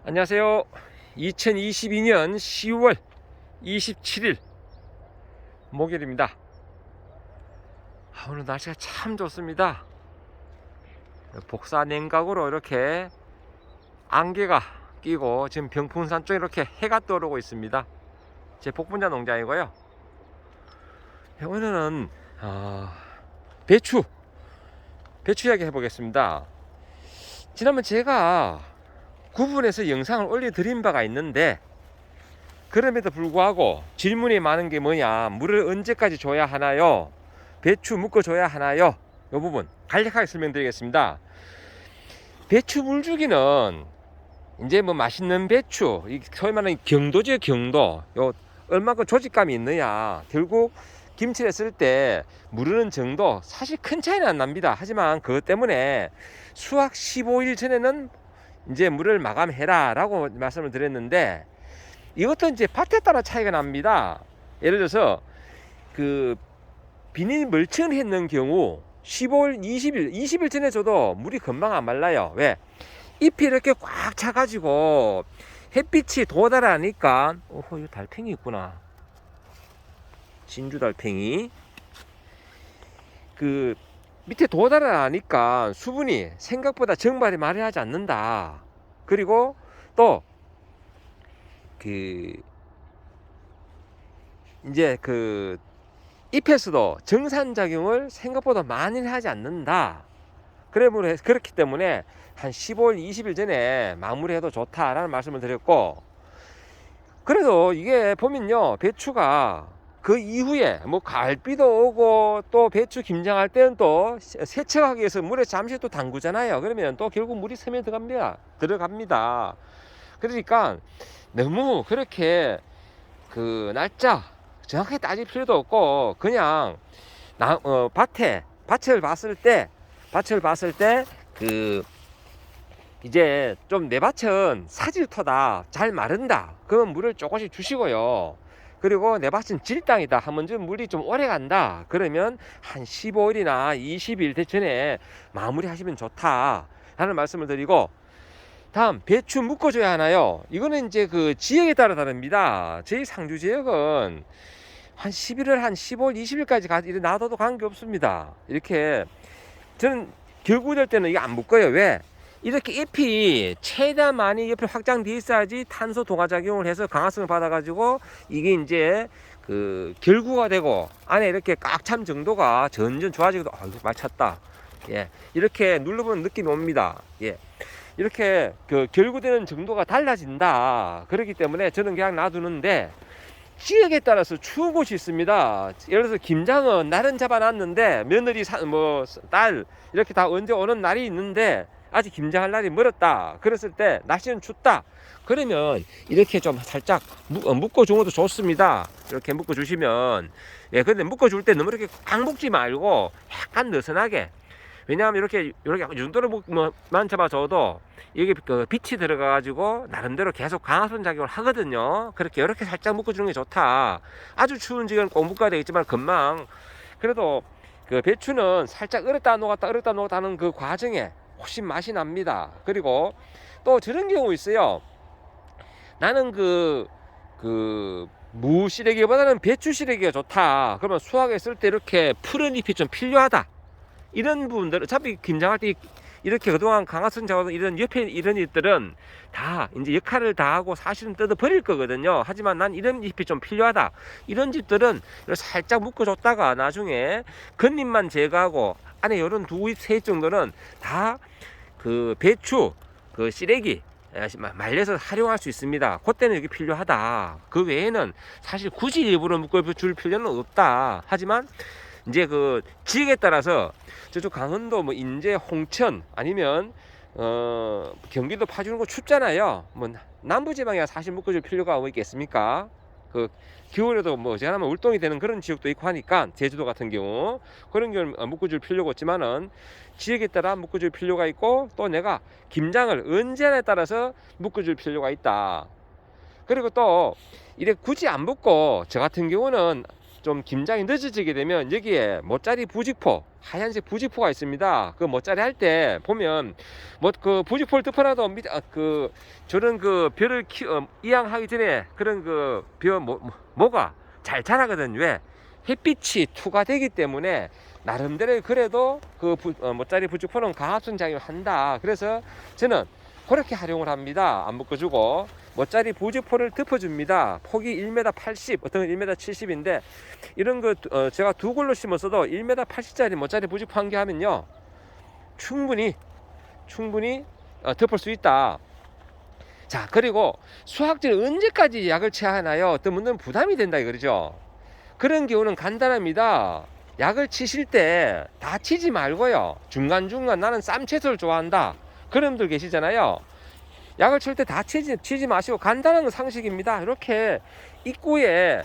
안녕하세요. 2022년 10월 27일 목요일입니다. 오늘 날씨가 참 좋습니다. 복사 냉각으로 이렇게 안개가 끼고 지금 병풍산 쪽에 이렇게 해가 떠오르고 있습니다. 제 복분자 농장이고요. 오늘은 배추 이야기 해보겠습니다. 지난번 제가 구분해서 영상을 올려드린 바가 있는데, 그럼에도 불구하고 질문이 많은 게 뭐냐, 물을 언제까지 줘야 하나요, 배추 묶어줘야 하나요, 이 부분 간략하게 설명드리겠습니다. 배추 물주기는 이제 뭐 맛있는 배추, 소위 말하는 경도죠. 경도, 요 얼마큼 조직감이 있느냐, 결국 김치를 했을 때 무르는 정도 사실 큰 차이는 안 납니다. 하지만 그것 때문에 수확 15일 전에는 이제 물을 마감해라 라고 말씀을 드렸는데, 이것도 이제 밭에 따라 차이가 납니다. 예를 들어서 그 비닐 멀칭을 했는 경우 15일, 20일 전에 줘도 물이 금방 안 말라요. 왜? 잎이 이렇게 꽉 차가지고 햇빛이 도달하니까, 이거 달팽이 있구나. 진주 달팽이. 그 밑에 도달하니까 수분이 생각보다 정발이 마려하지 않는다. 그리고 또 이제 잎에서도 정산작용을 생각보다 많이 하지 않는다. 그렇기 때문에 한 15일, 20일 전에 마무리해도 좋다라는 말씀을 드렸고, 그래도 이게 보면요, 배추가 그 이후에 뭐 가을비도 오고 또 배추 김장할 때는 또 세척하기 위해서 물에 잠시 또 담그잖아요. 그러면 또 결국 물이 스며 들어갑니다. 그러니까 너무 그렇게 그 날짜 정확하게 따질 필요도 없고, 그냥 밭을 봤을 때 이제 좀 내 밭은 사질토다, 잘 마른다, 그러면 물을 조금씩 주시고요. 그리고 내 밭은 질땅이다 하면 좀 물이 좀 오래 간다, 그러면 한 15일이나 20일 전에 마무리 하시면 좋다 라는 말씀을 드리고, 다음 배추 묶어줘야 하나요? 이거는 이제 그 지역에 따라 다릅니다. 저희 상주 지역은 한 11월 한 15일 20일까지 이렇게 놔둬도 관계없습니다. 이렇게 저는 결구될 때는 이거 안 묶어요. 왜? 이렇게 잎이 최대한 많이 옆에 확장돼 있어야지 탄소 동화 작용을 해서 강화성을 받아가지고 이게 이제 그 결구가 되고 안에 이렇게 꽉 찬 정도가 점점 좋아지거든. 말 찼다. 예, 이렇게 눌러보는 느낌이 옵니다. 예, 이렇게 그 결구되는 정도가 달라진다. 그렇기 때문에 저는 그냥 놔두는데, 지역에 따라서 추운 곳이 있습니다. 예를 들어서 김장은 날은 잡아놨는데 며느리 딸 이렇게 다 언제 오는 날이 있는데 아직 김장할 날이 멀었다. 그랬을 때 날씨는 춥다. 그러면 이렇게 좀 살짝 묶어주는 것도 좋습니다. 이렇게 묶어주시면, 예, 근데 묶어줄 때 너무 이렇게 꽉 묶지 말고 약간 느슨하게. 왜냐하면 이렇게 이 정도로 만 잡아줘도 이게 그 빛이 들어가가지고 나름대로 계속 강화선 작용을 하거든요. 그렇게 이렇게 살짝 묶어주는 게 좋다. 아주 추운 지역은 꼭 묶어야 되겠지만 금방, 그래도 그 배추는 살짝 얼었다 녹았다 하는 그 과정에 훨씬 맛이 납니다. 그리고 또 저런 경우 있어요. 나는 무 시래기보다는 배추 시래기가 좋다. 그러면 수확했을 때 이렇게 푸른 잎이 좀 필요하다. 이런 부분들 어차피 김장할 때 이렇게 그동안 강화성 작업 이런 옆에 이런 잎들은 다 이제 역할을 다 하고 사실은 뜯어 버릴 거거든요. 하지만 난 이런 잎이 좀 필요하다. 이런 집들은 살짝 묶어줬다가 나중에 겉잎만 제거하고 안에 이런 두 잎, 세 잎 정도는 다 그 배추 그 시래기 말려서 활용할 수 있습니다. 그때는 이게 필요하다. 그 외에는 사실 굳이 일부러 묶어줄 필요는 없다. 하지만 이제 그 지역에 따라서 저쪽 강원도 뭐 인제 홍천 아니면 경기도 파주는 거 춥잖아요. 뭐 남부지방이야 사실 묶어줄 필요가 뭐 있겠습니까? 그 겨울에도 뭐 제가하면 울동이 되는 그런 지역도 있고 하니까, 제주도 같은 경우 그런 경우 묶어줄 필요가 없지만은 지역에 따라 묶어줄 필요가 있고, 또 내가 김장을 언제 하냐에 따라서 묶어줄 필요가 있다. 그리고 또 이래 굳이 안 묶고 저 같은 경우는 좀 김장이 늦어지게 되면 여기에 모짜리 부직포, 하얀색 부직포가 있습니다. 그 모짜리 할 때 보면 뭐 그 부직포를 덮어놔도 그 저런 그 벼를 이양하기 전에 그런 그 벼 뭐가 잘 자라거든. 왜? 햇빛이 투과되기 때문에 나름대로 그래도 그 모짜리 부직포는 강압성 작용을 한다. 그래서 저는 그렇게 활용을 합니다. 안 묶어주고 모짜리 부직포를 덮어줍니다. 폭이 1m 80, 어떤 건 1m 70인데 이런 거 제가 두 걸로 심었어도 1m 80짜리 모짜리 부직포 한 개 하면요 충분히 덮을 수 있다. 자, 그리고 수확지를 언제까지 약을 쳐야 하나요? 어떤 분들은 부담이 된다 이거죠. 그런 경우는 간단합니다. 약을 치실 때 다 치지 말고요, 중간중간 나는 쌈 채소를 좋아한다 그런 분들 계시잖아요. 약을 칠 때 다 치지 마시고 간단한 상식입니다. 이렇게 입구에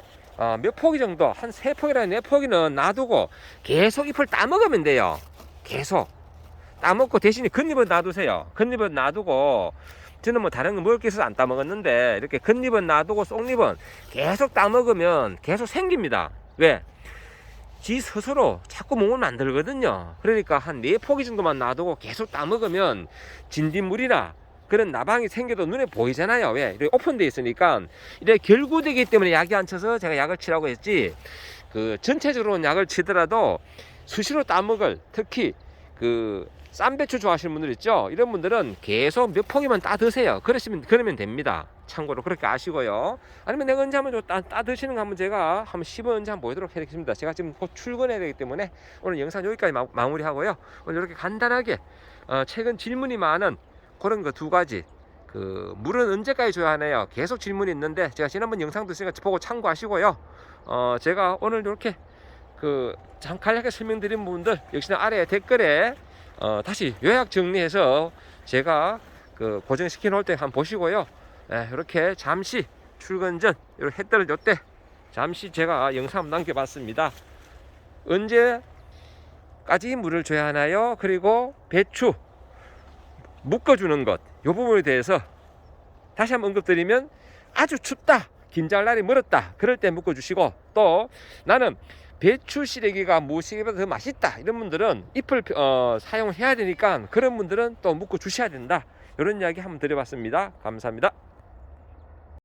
몇 포기 정도, 한 3포기나 4포기는 놔두고 계속 잎을 따먹으면 돼요. 계속 따먹고 대신에 겉잎은 놔두세요. 겉잎은 놔두고, 저는 뭐 다른 거 먹을 게 있어서 안 따먹었는데 이렇게 겉잎은 놔두고 속잎은 계속 따먹으면 계속 생깁니다. 왜? 지 스스로 자꾸 몸을 만들거든요. 그러니까 한 4포기 정도만 놔두고 계속 따먹으면 진딧물이나 그런 나방이 생겨도 눈에 보이잖아요. 왜? 이렇게 오픈되어 있으니까. 이렇게 결구되기 때문에 약이 안 쳐서 제가 약을 치라고 했지, 그 전체적으로는 약을 치더라도 수시로 따먹을, 특히 그 쌈배추 좋아하시는 분들 있죠. 이런 분들은 계속 몇 포기만 따 드세요. 그러면 됩니다. 참고로 그렇게 아시고요. 아니면 내가 언제 한번 따 드시는 거 한번 제가 한번 10원 언제 한번 보여드리도록 하겠습니다. 제가 지금 곧 출근해야 되기 때문에 오늘 영상 여기까지 마무리하고요. 오늘 이렇게 간단하게 최근 질문이 많은 그런 거 2가지, 그 물은 언제까지 줘야 하나요? 계속 질문이 있는데 제가 지난번 영상도 있으니까 보고 참고하시고요. 제가 오늘 이렇게 그 간략하게 설명드린 부분들 역시나 아래 댓글에 다시 요약 정리해서 제가 그 고정시켜 놓을 때 한번 보시고요. 이렇게 잠시 출근 전 이렇게 해 떨어질 때 잠시 제가 영상 남겨봤습니다. 언제까지 물을 줘야 하나요? 그리고 배추 묶어주는 것, 이 부분에 대해서 다시 한번 언급드리면, 아주 춥다, 김장할 날이 멀었다 그럴 때 묶어주시고, 또 나는 배추 시래기가 무시기보다 더 맛있다 이런 분들은 잎을 사용해야 되니까 그런 분들은 또 묶어주셔야 된다. 이런 이야기 한번 드려봤습니다. 감사합니다.